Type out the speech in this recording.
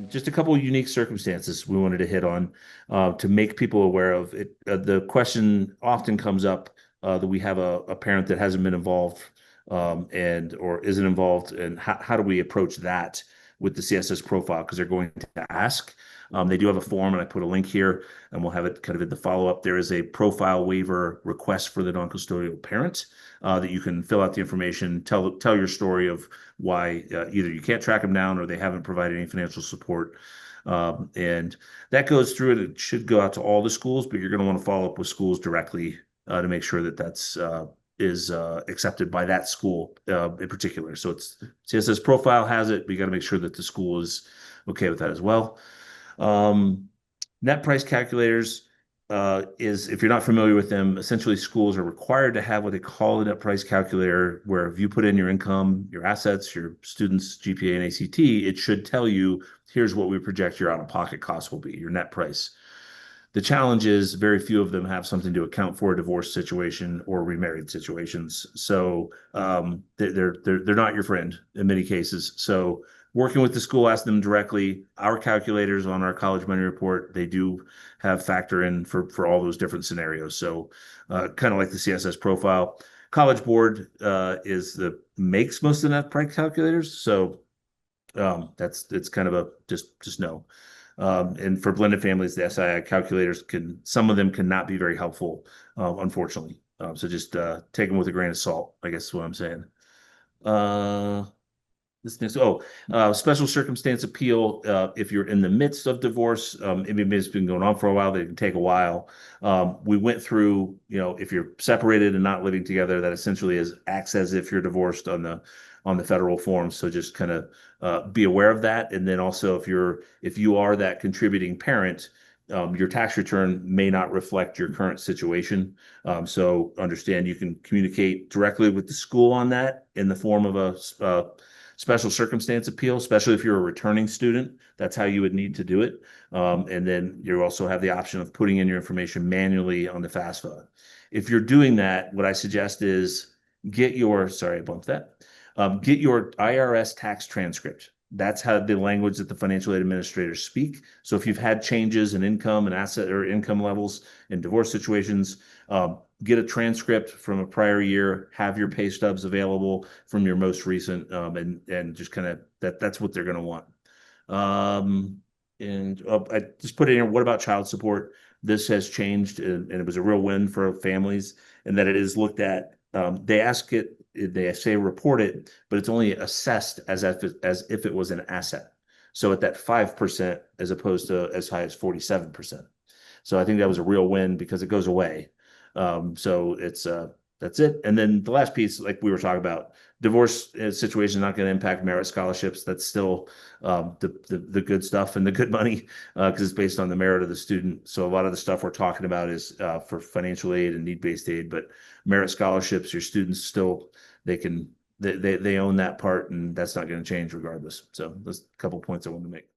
just a couple of unique circumstances we wanted to hit on to make people aware of it. The question often comes up that we have a parent that hasn't been involved and or isn't involved, and how do we approach that with the CSS profile? Because they're going to ask. They do have a form, and I put a link here, and we'll have it kind of in the follow-up. There is a profile waiver request for the non-custodial parent that you can fill out the information, tell your story of why either you can't track them down or they haven't provided any financial support. And that goes through it. It should go out to all the schools, but you're going to want to follow up with schools directly to make sure that that's is accepted by that school in particular. So it's CSS profile has it, but you got to make sure that the school is okay with that as well. Net price calculators is, if you're not familiar with them, essentially schools are required to have what they call a net price calculator, where if you put in your income, your assets, your students' GPA and ACT, it should tell you, here's what we project your out-of-pocket costs will be, your net price. The challenge is very few of them have something to account for a divorce situation or remarried situations. So they're not your friend in many cases. So working with the school, ask them directly. Our calculators on our college money report, they do have factor in for all those different scenarios. So kind of like the CSS profile. College Board makes most of the net price calculators. So it's kind of a just no. And for blended families, the SII calculators some of them cannot be very helpful, unfortunately. So just take them with a grain of salt, I guess is what I'm saying. Special circumstance appeal. If you're in the midst of divorce, maybe it's been going on for a while, they can take a while. We went through, if you're separated and not living together, that essentially acts as if you're divorced on the federal form. So just kind of be aware of that. And then also if you are that contributing parent, your tax return may not reflect your current situation. So understand you can communicate directly with the school on that in the form of a special circumstance appeal, especially if you're a returning student. That's how you would need to do it. And then you also have the option of putting in your information manually on the FAFSA. If you're doing that, what I suggest is get your IRS tax transcript. That's how the language that the financial aid administrators speak. So if you've had changes in income and asset or income levels in divorce situations, get a transcript from a prior year, have your pay stubs available from your most recent, and just kind of that's what they're going to want. I just put in here, what about child support? This has changed, and it was a real win for families, and that it is looked at. They say report it, but it's only assessed as if it was an asset. So at that 5% as opposed to as high as 47%. So I think that was a real win because it goes away. So that's it. And then the last piece, like we were talking about, divorce situation is not going to impact merit scholarships. That's still the good stuff and the good money because it's based on the merit of the student. So a lot of the stuff we're talking about is for financial aid and need-based aid, but merit scholarships, your students still, they own that part, and that's not going to change regardless. So there's a couple points I want to make.